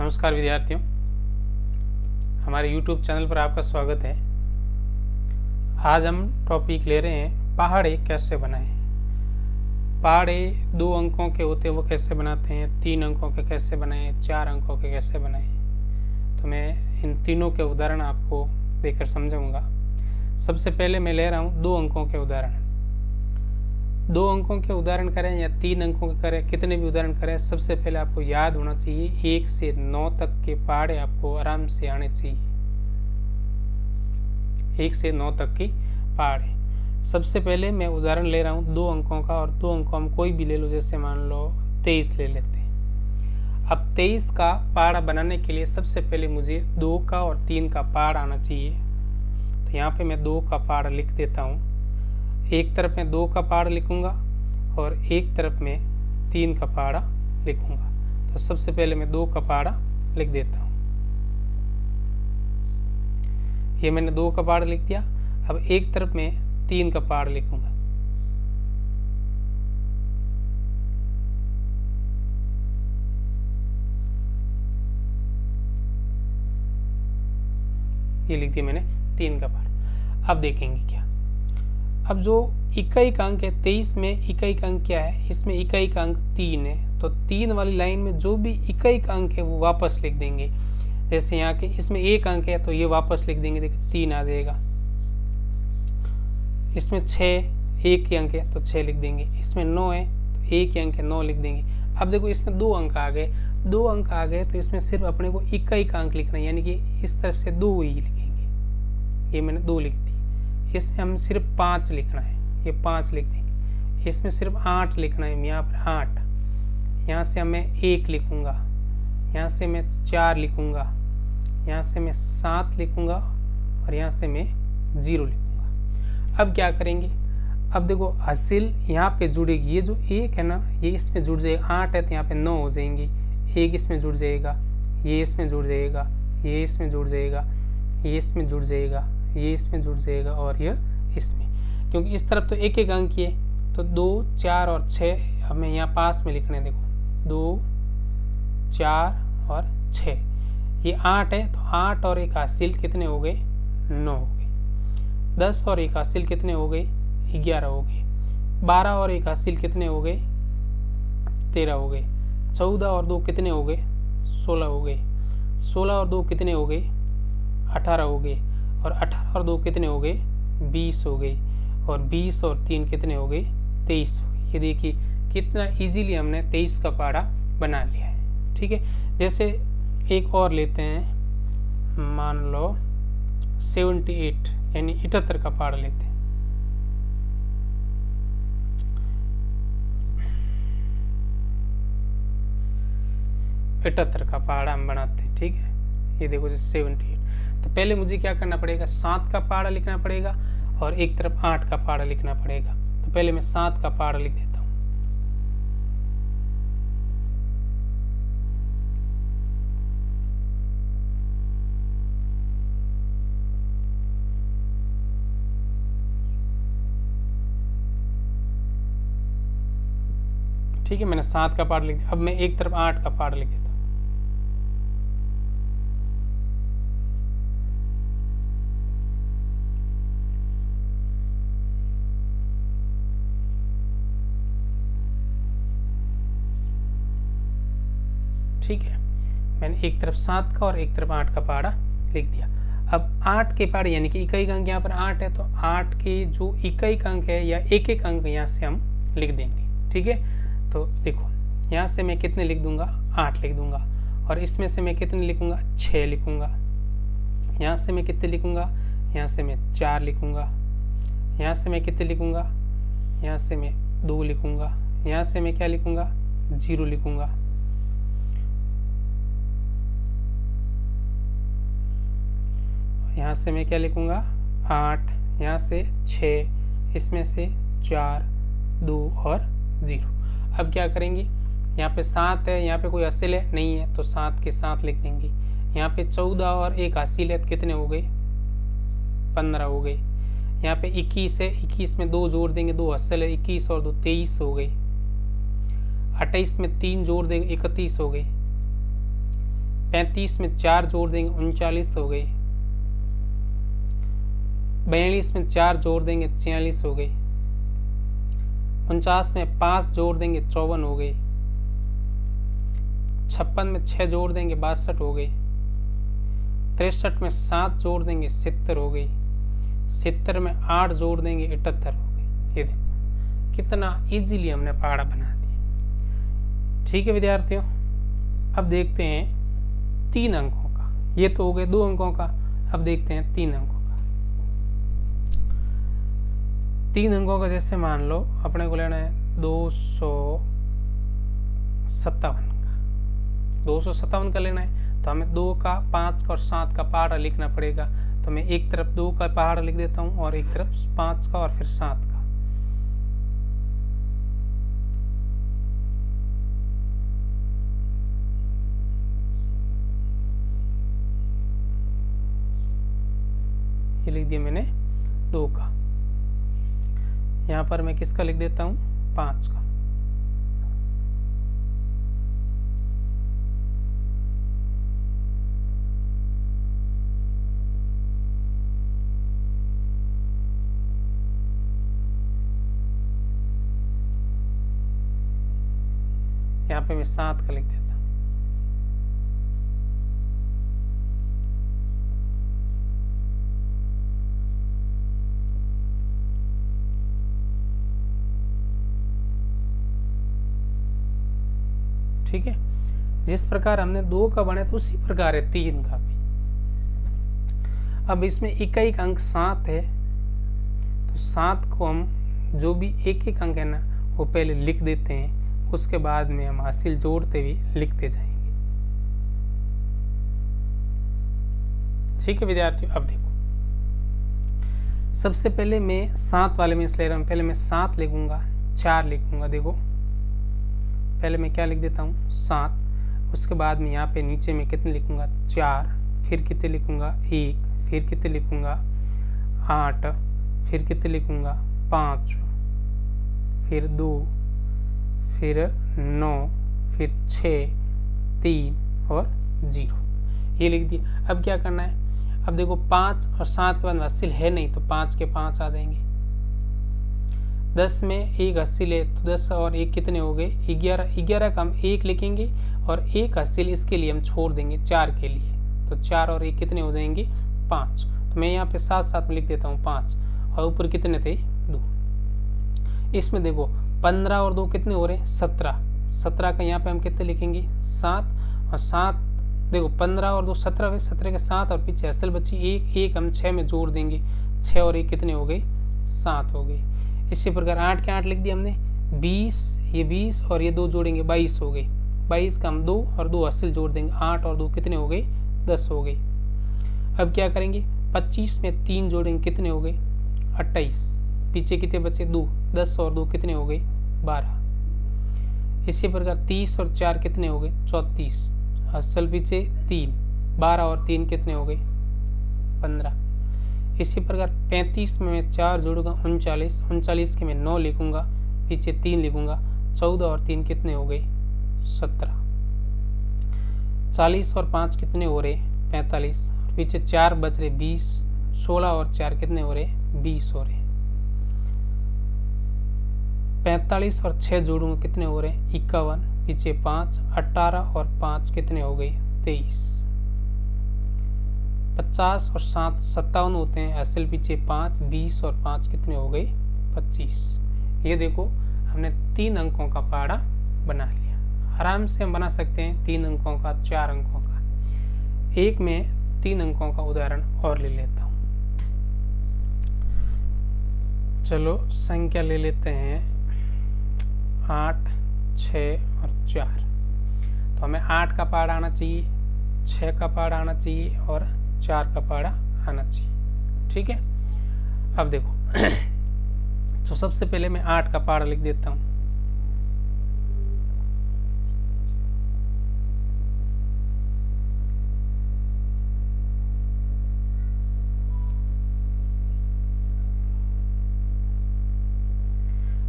नमस्कार विद्यार्थियों, हमारे YouTube चैनल पर आपका स्वागत है। आज हम टॉपिक ले रहे हैं पहाड़े कैसे बनाएं। पहाड़े 2 अंकों के होते हैं, वो कैसे बनाते हैं, 3 अंकों के कैसे बनाएं, 4 अंकों के कैसे बनाएं। तो मैं इन तीनों के उदाहरण आपको देकर समझाऊंगा। सबसे पहले मैं ले रहा हूँ 2 अंकों के उदाहरण। 2 अंकों के उदाहरण करें या 3 अंकों के करें, कितने भी उदाहरण करें, सबसे पहले आपको याद होना चाहिए 1 से 9 तक के पहाड़े आपको आराम से आने चाहिए। 1 से 9 तक की पहाड़े। सबसे पहले मैं उदाहरण ले रहा हूँ 2 अंकों का, और 2 अंकों हम कोई भी ले लो, जैसे मान लो 23 ले लेते हैं। अब 23 का पहाड़ा बनाने के लिए सबसे पहले मुझे 2 का और 3 का पहाड़ आना चाहिए। तो यहाँ पे मैं 2 का पहाड़ लिख देता हूँ। एक तरफ मैं 2 का पहाड़ा लिखूंगा और एक तरफ मैं 3 का पहाड़ा लिखूंगा। तो सबसे पहले मैं 2 का पहाड़ा लिख देता हूँ। ये मैंने 2 का पहाड़ा लिख दिया। अब एक तरफ मैं 3 का पहाड़ा लिखूंगा। ये लिख दिया मैंने 3 का पहाड़ा। अब देखेंगे क्या। अब जो इकाई का अंक है 23 में, इकाई का अंक क्या है, इसमें इकाई का अंक 3 है। तो 3 वाली लाइन में जो भी इकाई का अंक है वो वापस लिख देंगे। जैसे यहाँ के इसमें 1 अंक है तो ये वापस लिख देंगे, देखिए 3 आ जाएगा। इसमें 6 1 ही अंक है तो 6 लिख देंगे। इसमें 9 है तो 1 ही अंक है, 9 लिख देंगे। अब देखो इसमें 2 अंक आ गए, 2 अंक आ गए तो इसमें सिर्फ अपने को इकाई का अंक लिखना है, यानी कि इस तरफ से 2 ही लिखेंगे। ये मैंने 2 लिख दी। इसमें हम सिर्फ 5 लिखना है, ये 5 लिख देंगे। इसमें सिर्फ 8 लिखना है, यहाँ पर 8। यहाँ से मैं 1 लिखूंगा, यहाँ से मैं 4 लिखूंगा, यहाँ से मैं 7 लिखूंगा और यहाँ से मैं 0 लिखूंगा। अब क्या करेंगे, अब देखो हासिल यहाँ पे जुड़ेगी। ये जो 1 है ना, ये इसमें जुड़ जाएगा। 8 है तो यहाँ पे 9 हो जाएंगे। 1 इसमें जुड़ जाएगा, ये इसमें जुड़ जाएगा, ये इसमें जुड़ जाएगा, ये इसमें जुड़ जाएगा, ये इसमें जुड़ जाएगा और यह इसमें। क्योंकि इस तरफ तो 1 1 अंक ही है तो 2 4 और 6 हमें यहाँ पास में लिखने। देखो 2 4 और 6, ये 8 है तो 8 और 1 हासिल कितने हो गए, 9 हो गए। 10 और 1 हासिल कितने हो गए, 11 हो गए। 12 और 1 हासिल कितने हो गए, 13 हो गए। 14 और 2 कितने हो गए, 16 हो गए। 16 और 2 कितने हो गए, 18 हो गए। और 18 और 2 कितने हो गए, 20 हो गए। और 20 और 3 कितने हो गए, 23 हो गए। ये देखिए कितना इजीली हमने 23 का पहाड़ा बना लिया है। ठीक है, जैसे एक और लेते हैं, मान लो 78 यानी 78 का पहाड़ा लेते हैं। का पहाड़ा हम बनाते हैं। ठीक है, ये देखो जैसे 78। तो पहले मुझे क्या करना पड़ेगा, 7 का पहाड़ा लिखना पड़ेगा और एक तरफ 8 का पहाड़ा लिखना पड़ेगा। तो पहले मैं 7 का पहाड़ा लिख देता हूँ। ठीक है, मैंने 7 का पहाड़ा लिख दिया। अब मैं एक तरफ 8 का पहाड़ा लिख देता हूँ। ठीक है, मैंने एक तरफ 7 का और एक तरफ 8 का पहाड़ा लिख दिया। अब 8 के पहाड़े यानी कि इकाई का अंक यहाँ पर 8 है तो 8 के जो इकाई का अंक है या एक एक अंक यहाँ से हम लिख देंगे। ठीक है, तो देखो यहाँ से मैं कितने लिख दूंगा, 8 लिख दूंगा। और इसमें से मैं कितने लिखूंगा, 6 लिखूंगा। यहाँ से मैं कितने लिखूंगा, यहाँ से मैं 4 लिखूंगा। यहाँ से मैं कितने लिखूंगा, यहाँ से मैं 2 लिखूंगा। यहाँ से मैं क्या लिखूंगा, 0 लिखूंगा। यहाँ से मैं क्या लिखूंगा, 8, यहाँ से 6, इसमें से 4, 2 और 0। अब क्या करेंगे, यहाँ पे 7 है, यहाँ पे कोई हासिल है नहीं है तो 7 के 7 लिख देंगे। यहाँ पे 14 और 1 हासिल है तो कितने हो गए, 15 हो गए। यहाँ पे 21 है, 21 में 2 जोड़ देंगे, 2 हासिल है, 21 और 2 23 हो गई। 28 में 3 जोड़ देंगे, 31 हो गई। 35 में 4 जोड़ देंगे 39 हो गई। 42 में 4 जोड़ देंगे 46 हो गई। 49 में 5 जोड़ देंगे 54 हो गई। 56 में 6 जोड़ देंगे 62 हो गई। 63 में 7 जोड़ देंगे 70 हो गई। 70 में 8 जोड़ देंगे 78 हो गई। ये देखो कितना इजीली हमने पहाड़ा बना दिया। ठीक है विद्यार्थियों, अब देखते हैं 3 अंकों का। ये तो हो गए 2 अंकों का, अब देखते हैं 3 अंकों का। 3 अंकों का जैसे मान लो अपने को लेना है 257 का लेना है, तो हमें 2 का 5 का और 7 का पहाड़ा लिखना पड़ेगा। तो मैं एक तरफ 2 का पहाड़ा लिख देता हूँ और एक तरफ 5 का और फिर 7 का। ये लिख दिया मैंने 2 का। यहाँ पर मैं किसका लिख देता हूँ 5 का। यहाँ पे मैं 7 का लिख देता हूँ। ठीक है, जिस प्रकार हमने 2 का बनाया तो उसी प्रकार है 3 का भी। अब इसमें एक अंक 7 है, तो 7 को हम जो भी एक अंक है ना वो पहले लिख देते हैं, उसके बाद में हम हासिल जोड़ते हुए लिखते जाएंगे। ठीक है विद्यार्थियों, अब देखो सबसे पहले मैं 7 वाले में इसलिए रहा हूँ, पहले मैं 7 लिखूंगा 4 लिखूंगा। देखो पहले मैं क्या लिख देता हूँ 7, उसके बाद में यहाँ पे नीचे में कितने लिखूंगा 4, फिर कितने लिखूंगा 1, फिर कितने लिखूंगा 8, फिर कितने लिखूंगा 5, फिर 2, फिर 9, फिर 6, 3 और 0। ये लिख दिया। अब क्या करना है, अब देखो 5 और 7 के बाद हासिल है नहीं, तो 5 के 5 आ जाएंगे। 10 में 1 हासिल है, तो 10 और 1 कितने हो गए 11। 11 का हम 1 लिखेंगे और 1 हासिल इसके लिए हम छोड़ देंगे 4 के लिए, तो 4 और 1 कितने हो जाएंगे 5। तो मैं यहाँ पे 7 में लिख देता हूँ 5, और ऊपर कितने थे 2। इसमें देखो 15 और 2 कितने हो रहे हैं 17। 17 का यहाँ पे हम कितने लिखेंगे 7, और 7 देखो 15 और 2 17 हुए, 17 के 7 और पीछे असल बची 1 हम 6 में जोड़ देंगे, 6 और 1 कितने हो गए 7 हो गए। इसी प्रकार 8 के 8 लिख दिया हमने, 20 ये 20 और ये 2 जोड़ेंगे 22 हो गए। 22 का हम 2 और 2 हासिल जोड़ देंगे, 8 और 2 कितने हो गए 10 हो गए। अब क्या करेंगे 25 में 3 जोड़ेंगे कितने हो गए 28, पीछे कितने बचे 2, 10 और 2 कितने हो गए 12। इसी प्रकार 30 और 4 कितने हो गए 34, असल पीछे 3, 12 और 3 कितने हो गए 15। इसी प्रकार 35 में मैं 4 जोड़ूंगा 39, 39 के मैं 9 लिखूंगा, पीछे 3 लिखूंगा, 14 और 3 कितने हो गए 17। 40 और 5 कितने हो रहे 45, पीछे 4 बच रहे 20, 16 और 4 कितने हो रहे 20 हो रहे। 45 और 6 जोड़ूंगा कितने हो रहे 51, पीछे 5, 18 और 5 कितने हो गए 23। 50 और 7 57 होते हैं, असल पीछे 5, 20 और 5 कितने हो गए 25। ये देखो हमने 3 अंकों का पहाड़ा बना लिया। आराम से हम बना सकते हैं 3 अंकों का 4 अंकों का। एक में 3 अंकों का उदाहरण और ले लेता हूँ। चलो संख्या ले लेते हैं 8, 6 और 4। तो हमें 8 का पहाड़ा आना चाहिए, 6 का पहाड़ा आना चाहिए और 4 का पहाड़ा आना चाहिए। ठीक है, अब देखो तो सबसे पहले मैं 8 का पहाड़ा लिख देता हूँ।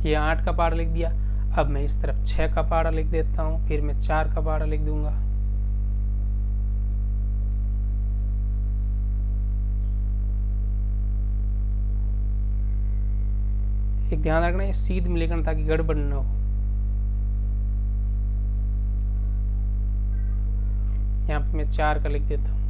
ये 8 का पहाड़ा लिख दिया। अब मैं इस तरफ 6 का पहाड़ा लिख देता हूँ, फिर मैं 4 का पहाड़ा लिख दूंगा, एक ध्यान रखना, ये सीध में लिखना ताकि गड़बड़ न हो। यहाँ पे मैं 4 का लिख देता हूँ।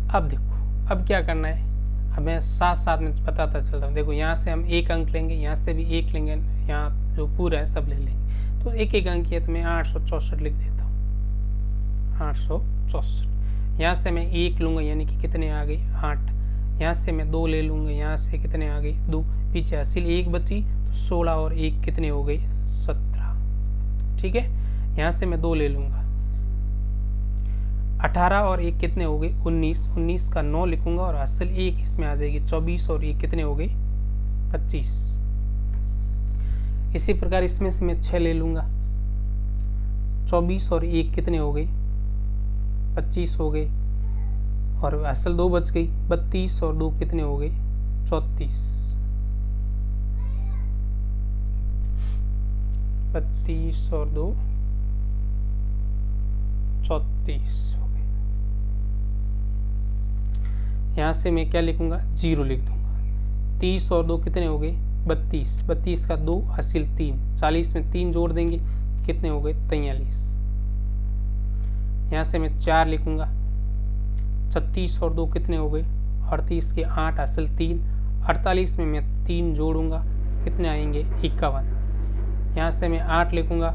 अब देखो, अब क्या करना है, अब मैं साथ साथ में बताता चलता हूँ। देखो यहाँ से हम 1 अंक लेंगे, यहाँ से भी 1 लेंगे, यहाँ जो पूरा है सब ले लेंगे। तो एक एक अंक है तो मैं 864 लिख देता हूँ, 864। यहाँ से मैं 1 लूँगा यानी कि कितने आ गई 8। यहाँ से मैं 2 ले लूँगा, यहाँ से कितने आ गई 2, पीछे हासिल 1 बची तो 16 और 1 कितने हो गई 17। ठीक है, यहाँ से मैं 2 ले लूँगा, 18 और 1 कितने हो गए 19, 19 का 9 लिखूंगा और हासिल 1 इसमें आ जाएगी 24 और 1 कितने हो गए 25। इसी प्रकार इसमें से मैं 6 ले लूंगा, 24 और 1 कितने हो गए 25 हो गए और हासिल 2 बच गई, 32 और 2 कितने हो गए 34। 32 और 2 34 हो गए। यहाँ से मैं क्या लिखूंगा 0 लिख दूंगा। 30 और 2 कितने हो गए 32, 32 का 2 हासिल 3, 40 में 3 जोड़ देंगे कितने हो गए 43। यहाँ से मैं 4 लिखूंगा, 36 और 2 कितने हो गए 38 के 8 हासिल 3, 48 में मैं 3 जोड़ूंगा कितने आएंगे 51। यहाँ से मैं 8 लिखूंगा,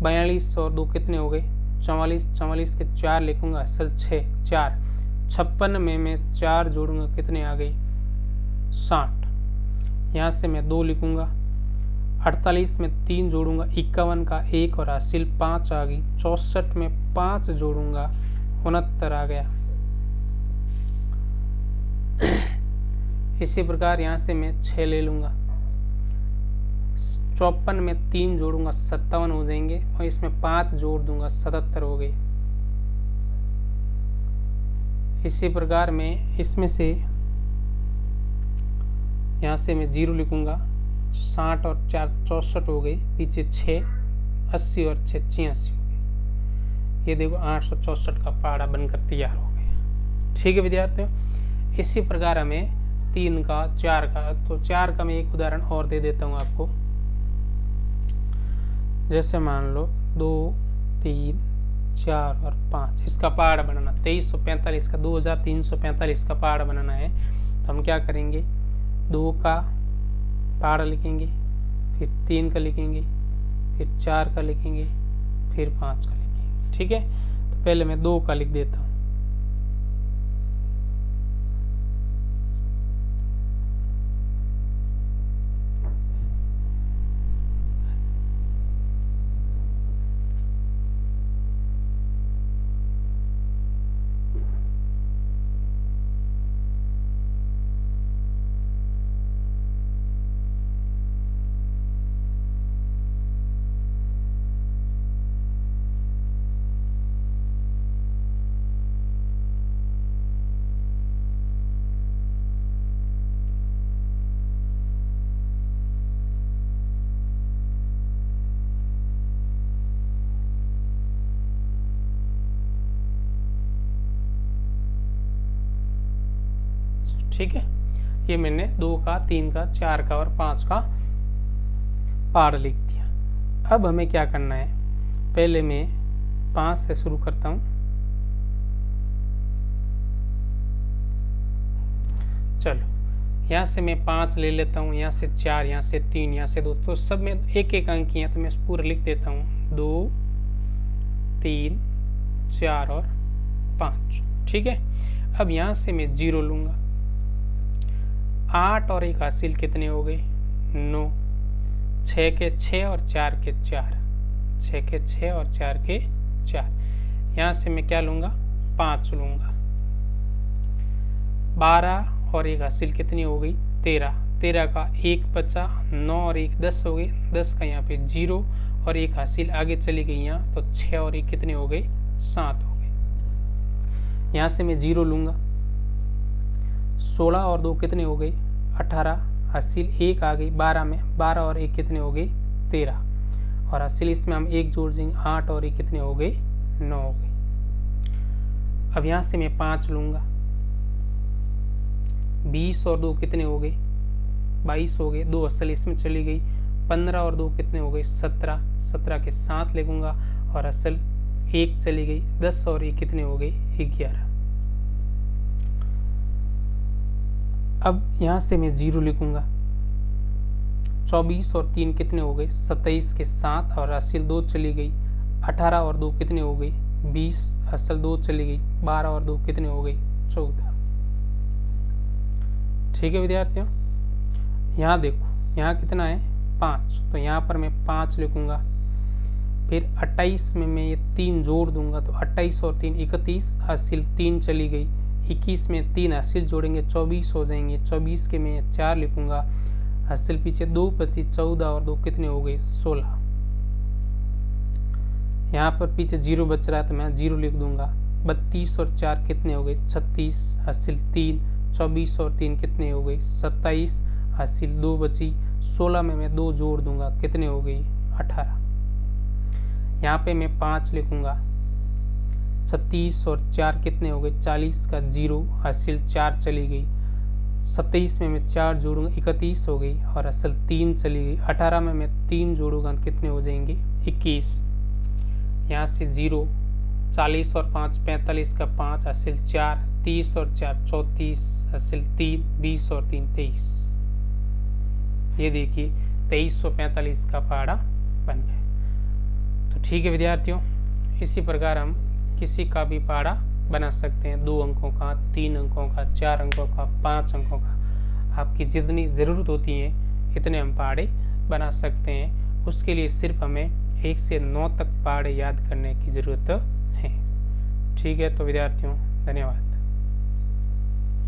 42 और 2 कितने हो गए 44, 44 के 4 लिखूंगा हासिल 6, 4, 56 में मैं 4 जोड़ूंगा कितने आ गई 60। यहाँ से मैं 2 लिखूंगा, 48 में 3 जोड़ूंगा 51 का 1 और हासिल 5 आ गई, 64 में 5 जोड़ूंगा 69 आ गया। इसी प्रकार यहाँ से मैं 6 ले लूंगा, 54 में 3 जोड़ूंगा 57 हो जाएंगे और इसमें 5 जोड़ दूंगा 77 हो गई। इसी प्रकार मैं इसमें से यहाँ से मैं 0 लिखूंगा, 60 और 4 64 हो गई, पीछे 6 80 और 6 86 हो गई। ये देखो 864 का पहाड़ा बनकर तैयार हो गया। ठीक है विद्यार्थियों, इसी प्रकार हमें 3 का 4 का, तो 4 का मैं एक उदाहरण और दे देता हूँ आपको। जैसे मान लो 2 3 4 और 5, इसका पहाड़ा बनाना 2345 का 2345 का पहाड़ा बनाना है। तो हम क्या करेंगे 2 का पहाड़ा लिखेंगे, फिर 3 का लिखेंगे, फिर 4 का लिखेंगे, फिर 5 का लिखेंगे। ठीक है, तो पहले मैं 2 का लिख देता हूँ। ठीक है, ये मैंने 2 का 3 का 4 का और 5 का पहाड़ा लिख दिया। अब हमें क्या करना है, पहले मैं 5 से शुरू करता हूँ। चलो यहाँ से मैं 5 ले लेता हूँ, यहाँ से 4, यहाँ से 3, यहाँ से 2, तो सब में एक एक अंक है तो मैं पूरा लिख देता हूँ 2 3 4 और 5। ठीक है, अब यहाँ से मैं 0 लूँगा, 8 और 1 हासिल कितने हो गए 9, 6 के 6 और 4 के 4, 6 के 6 और 4 के 4। यहाँ से मैं क्या लूँगा 5 लूँगा, 12 और 1 हासिल कितनी हो गई 13, 13 का 1 बचा, 9 और 1 10 हो गए, 10 का यहाँ पे 0 और 1 हासिल आगे चली गई यहाँ, तो 6 और 1 कितने हो गए 7 हो गए। यहाँ से मैं 0 लूँगा, 16 और 2 कितने हो गए 18, हासिल 1 आ गई 12 में, 12 और 1 कितने हो गए 13, और हासिल इसमें हम 1 जोड़ देंगे 8 और 1 कितने हो गए 9 हो गए। अब यहाँ से मैं 5 लूँगा, 20 और 2 कितने हो गए 22 हो गए, 2 असल इसमें चली गई, 15 और 2 कितने हो गए 17, 17 के साथ लिखूँगा और असल 1 चली गई, 10 और 1 कितने हो गए 11। अब यहाँ से मैं 0 लिखूँगा, 24 और 3 कितने हो गए 27 के साथ और हासिल 2 चली गई, 18 और 2 कितने हो गई 20, असल 2 चली गई, 12 और 2 कितने हो गई 14। ठीक है विद्यार्थियों, यहाँ देखो यहाँ कितना है 5, तो यहाँ पर मैं 5 लिखूँगा। फिर 28 में मैं ये 3 जोड़ दूंगा, तो 28 और 3 31, हासिल 3 चली गई, 21 में 3 हासिल जोड़ेंगे 24 हो जाएंगे, 24 के मैं 4 लिखूँगा, हासिल पीछे 2 25, 14 और 2 कितने हो गए 16। यहाँ पर पीछे 0 बच रहा है तो मैं 0 लिख दूंगा, 32 और 4 कितने हो गए 36, हासिल 3, 24 और 3 कितने हो गई 27, हासिल 2 बची, 16 में मैं 2 जोड़ दूंगा कितने हो गई 18। यहाँ पे मैं 5 लिखूंगा, 36 और 4 कितने हो गए 40 का 0, हासिल 4 चली गई, 27 में मैं 4 जोड़ूंगा 31 हो गई और असल 3 चली गई, 18 में मैं 3 जोड़ूंगा कितने हो जाएंगे 21। यहाँ से 0, 40 और 5 45 का 5, हासिल 4, 30 और 4 34, हासिल 3, 20 और 3 23। ये देखिए 2345 का पहाड़ा बन गया। तो ठीक है विद्यार्थियों, इसी प्रकार हम किसी का भी पहाड़ा बना सकते हैं, 2 अंकों का, 3 अंकों का, 4 अंकों का, 5 अंकों का। आपकी जितनी ज़रूरत होती है इतने हम पहाड़े बना सकते हैं। उसके लिए सिर्फ हमें 1 से 9 तक पहाड़े याद करने की ज़रूरत है। ठीक है, तो विद्यार्थियों धन्यवाद।